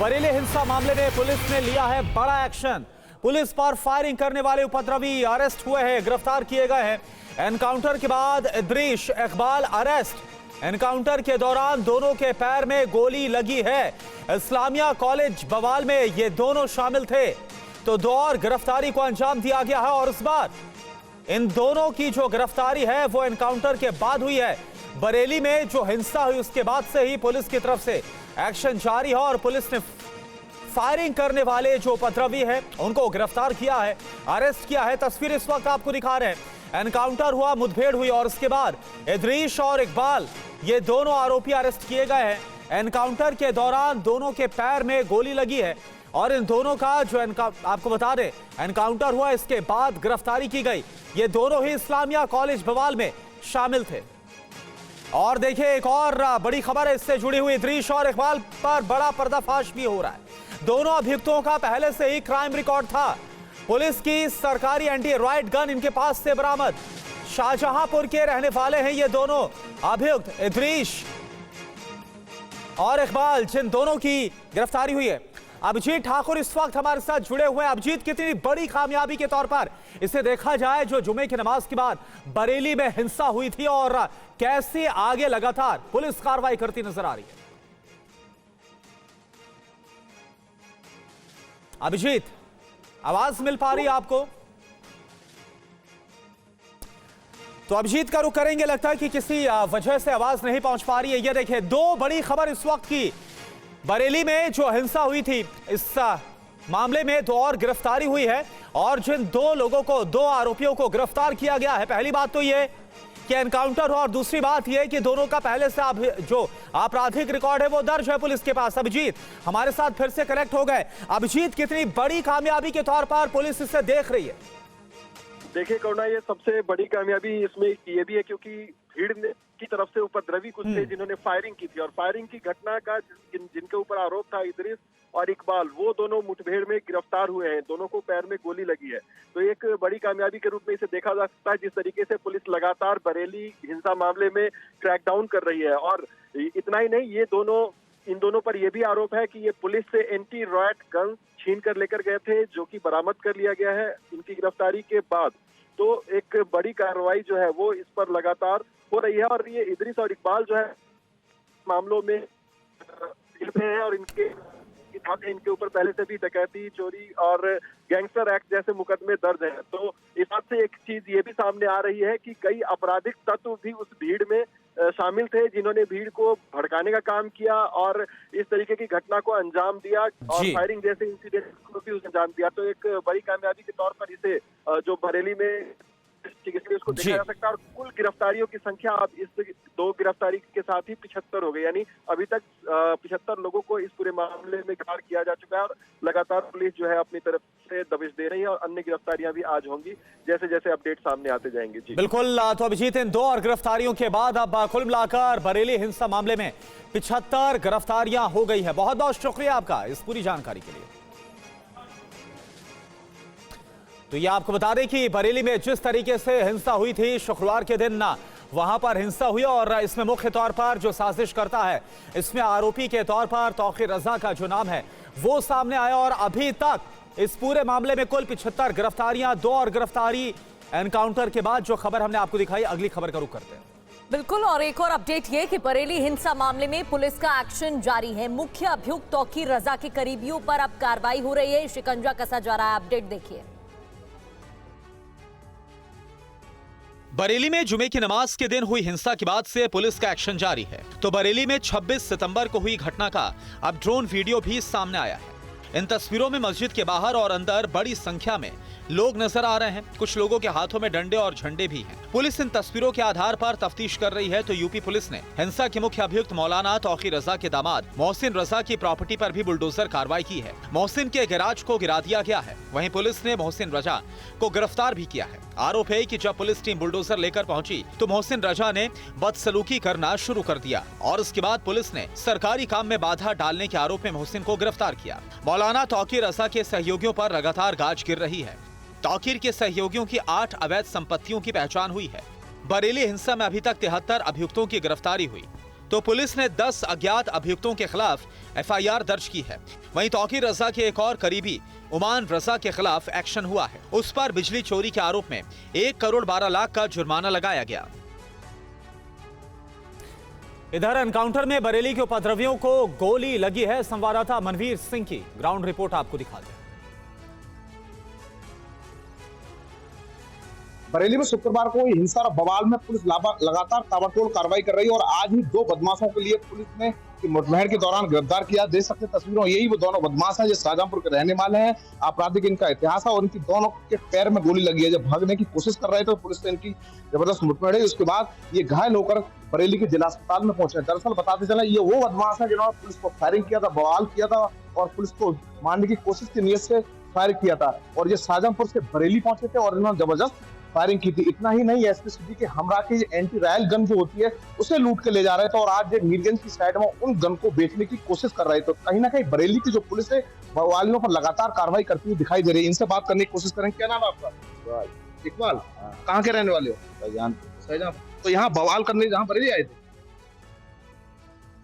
बरेली हिंसा मामले में पुलिस ने लिया है बड़ा एक्शन। पुलिस पर फायरिंग करने वाले उपद्रवी अरेस्ट हुए हैं, गिरफ्तार किए गए हैं। एनकाउंटर के बाद इद्रीस इकबाल अरेस्ट। एनकाउंटर के दौरान दोनों के पैर में गोली लगी है। इस्लामिया कॉलेज बवाल में ये दोनों शामिल थे, तो दो और गिरफ्तारी को अंजाम दिया गया है। और इस बार इन दोनों की जो गिरफ्तारी है वो एनकाउंटर के बाद हुई है। बरेली में जो हिंसा हुई उसके बाद से ही पुलिस की तरफ से एक्शन जारी है और पुलिस ने फायरिंग करने वाले जो उपद्रवी हैं उनको गिरफ्तार किया है, अरेस्ट किया है। तस्वीर इस वक्त आपको दिखा रहे हैं। एनकाउंटर हुआ, मुठभेड़ हुई और उसके बाद इद्रीस और इकबाल ये दोनों आरोपी अरेस्ट किए गए हैं। एनकाउंटर के दौरान दोनों के पैर में गोली लगी है और इन दोनों का जो आपको बता दें एनकाउंटर हुआ, इसके बाद गिरफ्तारी की गई। ये दोनों ही इस्लामिया कॉलेज बवाल में शामिल थे। और देखिए एक और बड़ी खबर है इससे जुड़ी हुई। इद्रीस और इकबाल पर बड़ा पर्दाफाश भी हो रहा है। दोनों अभियुक्तों का पहले से ही क्राइम रिकॉर्ड था। पुलिस की सरकारी एंटी राइट गन इनके पास से बरामद। शाहजहांपुर के रहने वाले हैं ये दोनों अभियुक्त, इद्रीस और इकबाल, जिन दोनों की गिरफ्तारी हुई है। अभिजीत ठाकुर इस वक्त हमारे साथ जुड़े हुए हैं। अभिजीत, कितनी बड़ी कामयाबी के तौर पर इसे देखा जाए जो जुमे की नमाज के बाद बरेली में हिंसा हुई थी और कैसे आगे लगातार पुलिस कार्रवाई करती नजर आ रही है? अभिजीत, आवाज मिल पा रही है आपको? तो अभिजीत का रुख करेंगे, लगता है कि किसी वजह से आवाज नहीं पहुंच पा रही है। ये देखिए दो बड़ी खबर इस वक्त की। बरेली में जो हिंसा हुई थी, इस मामले में दो और गिरफ्तारी हुई है और जिन दो लोगों को, दो आरोपियों को गिरफ्तार किया गया है। पहली बात तो ये कि एनकाउंटर हुआ और दूसरी बात ये कि दोनों का पहले से जो आपराधिक रिकॉर्ड है वो दर्ज है पुलिस के पास। अभिजीत हमारे साथ फिर से कनेक्ट हो गए। अभिजीत, कितनी बड़ी कामयाबी के तौर पर पुलिस इसे देख रही है? देखिए करुणा, ये सबसे बड़ी कामयाबी इसमें ये भी है क्योंकि भीड़ की तरफ से उपद्रवी कुछ थे जिन्होंने फायरिंग की थी और फायरिंग की घटना का जिनके ऊपर आरोप था, इद्रीस और इकबाल, वो दोनों मुठभेड़ में गिरफ्तार हुए हैं। दोनों को पैर में गोली लगी है। तो एक बड़ी कामयाबी के रूप में इसे देखा जा सकता है, जिस तरीके से पुलिस लगातार बरेली हिंसा मामले में क्रैकडाउन कर रही है। और इतना ही नहीं, इन दोनों पर यह भी आरोप है कि ये पुलिस से एंटी रॉयट गन छीन कर लेकर गए थे, जो कि बरामद कर लिया गया है इनकी गिरफ्तारी के बाद। तो एक बड़ी कार्रवाई जो है वो इस पर लगातार हो रही है। और ये इद्रीस और इकबाल जो है मामलों में हैं और इनके ऊपर पहले से भी डकैती, चोरी और गैंगस्टर एक्ट जैसे मुकदमे दर्ज हैं। तो इस बात से एक चीज ये भी सामने आ रही है कि कई आपराधिक तत्व भी उस भीड़ में शामिल थे जिन्होंने भीड़ को भड़काने का काम किया और इस तरीके की घटना को अंजाम दिया और फायरिंग जैसे इंसिडेंट को भी अंजाम दिया। तो एक बड़ी कामयाबी के तौर पर इसे जो बरेली में उसको देखा जा सकता है। और कुल गिरफ्तारियों की संख्या अब इस दो गिरफ्तारी के साथ ही 75 हो गई, यानी अभी तक 75 लोगों को इस पूरे मामले में गिरफ्तार किया जा चुका है। और लगातार पुलिस जो है अपनी तरफ से दबिश दे रही है और अन्य गिरफ्तारियां भी आज होंगी जैसे जैसे अपडेट सामने आते जाएंगे। जी बिल्कुल। तो अभिजीत, इन दो और गिरफ्तारियों के बाद अब कुल मिलाकर बरेली हिंसा मामले में 75 गिरफ्तारियां हो गई है। बहुत बहुत शुक्रिया आपका इस पूरी जानकारी के लिए। तो ये आपको बता दें कि बरेली में जिस तरीके से हिंसा हुई थी, शुक्रवार के दिन वहां पर हिंसा हुई और इसमें मुख्य तौर पर जो साजिश करता है, इसमें आरोपी के तौर पर तौकीर रजा का जो नाम है वो सामने आया। और अभी तक इस पूरे मामले में कुल 75 गिरफ्तारियां, दो और गिरफ्तारी एनकाउंटर के बाद। जो खबर हमने आपको दिखाई, अगली खबर का रुख करते हैं। बिल्कुल। और एक और अपडेट ये कि बरेली हिंसा मामले में पुलिस का एक्शन जारी है। मुख्य अभियुक्त तौकीर रजा के करीबियों पर अब कार्रवाई हो रही है, शिकंजा कसा जा रहा है। अपडेट देखिए। बरेली में जुमे की नमाज के दिन हुई हिंसा के बाद से पुलिस का एक्शन जारी है। तो बरेली में 26 सितंबर को हुई घटना का अब ड्रोन वीडियो भी सामने आया है। इन तस्वीरों में मस्जिद के बाहर और अंदर बड़ी संख्या में लोग नजर आ रहे हैं। कुछ लोगों के हाथों में डंडे और झंडे भी हैं। पुलिस इन तस्वीरों के आधार पर तफ्तीश कर रही है। तो यूपी पुलिस ने हिंसा के मुख्य अभियुक्त मौलाना तौकीर रजा के दामाद मोहसिन रजा की प्रॉपर्टी पर भी बुलडोजर कार्रवाई की है। मोहसिन के गैराज को गिरा दिया गया है। वहीं पुलिस ने मोहसिन रजा को गिरफ्तार भी किया है। आरोप है कि जब पुलिस टीम बुलडोजर लेकर पहुंची तो मोहसिन रजा ने बदसलूकी करना शुरू कर दिया और उसके बाद पुलिस ने सरकारी काम में बाधा डालने के आरोप में मोहसिन को गिरफ्तार किया। मौलाना तौकीर रजा के सहयोगियों पर लगातार गाज गिर रही है। तौकीर के सहयोगियों की 8 अवैध संपत्तियों की पहचान हुई है। बरेली हिंसा में अभी तक 73 अभियुक्तों की गिरफ्तारी हुई। तो पुलिस ने 10 अज्ञात अभियुक्तों के खिलाफ FIR दर्ज की है। वहीं तौकीर रजा के एक और करीबी उमान रजा के खिलाफ एक्शन हुआ है। उस पर बिजली चोरी के आरोप में 1 करोड़ 12 लाख का जुर्माना लगाया गया। इधर एनकाउंटर में बरेली के उपद्रवियों को गोली लगी है। संवाददाता मनवीर सिंह की ग्राउंड रिपोर्ट आपको दिखाते हैं। बरेली में शुक्रवार को हिंसा और बवाल में पुलिस लगातार ताबड़तोड़ कार्रवाई कर रही है और आज ही 2 बदमाशों के लिए पुलिस ने मुठभेड़ के दौरान गिरफ्तार किया। देख सकते तस्वीरों, यही वो दोनों बदमाश हैं जो शाहजहांपुर के रहने वाले हैं। आपराधिक इनका इतिहास है और इनकी दोनों के पैर में गोली लगी है। जब भागने की कोशिश कर रहे थे तो पुलिस ने इनकी जबरदस्त मुठभेड़ है। उसके बाद ये घायल होकर बरेली के जिला अस्पताल में पहुंचे। दरअसल बताते चले ये वो बदमाश है जिन्होंने पुलिस को फायरिंग किया था, बवाल किया था और पुलिस को मारने की कोशिश की नीयत से फायर किया था। और ये शाहजहांपुर से बरेली पहुंचे थे और इन्होंने जबरदस्त फायरिंग की थी। इतना ही नहीं, एसपी सिटी के हमरा की एंटी रायल गन जो होती है उसे लूट के ले जा रहे थे और आज मीरगंज की साइड में उन गन को बेचने की कोशिश कर रहे थे। तो कहीं ना कहीं बरेली की जो पुलिस है बवालियों पर लगातार कार्रवाई करती हुई दिखाई दे रही है। इनसे बात करने की कोशिश करेंगे। क्या नाम है आपका? इकबाल। कहाँ के रहने वाले हो? शाहजहांपुर। तो यहाँ बवाल करने जहाँ बरेली आए थे,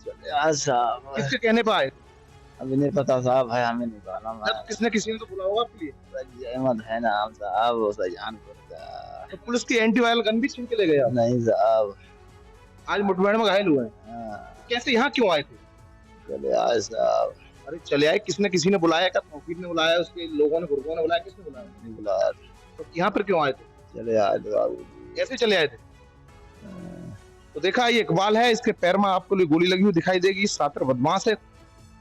किसके कहने पर आए? अभी नहीं पता साहब, है हमें नहीं मालूम। किसी ने तो बुला होगा आपके लिए। अहमद है नाम साहब, वो शाहजहांपुर का। तो पुलिस की एंटी वायल गन भी छीन के ले गए आप? नहीं साहब, आज मुठभेड़ में घायल हुए हैं। कैसे यहाँ क्यों आए थे? चले आए साहब। अरे चले आए, किसी ने बुलाया? क्या तौकीर ने बुलाया? उसके लोगों ने, गुर्गों ने बुलाया? किसने बुलाया? नहीं बुलाया। तो यहाँ पर क्यों आए थे? चले आए थे बाबू। कैसे चले आए थे? तो देखा ये इकबाल है, इसके पैर में आपको गोली लगी हुई दिखाई देगी। सातर बदमाश है।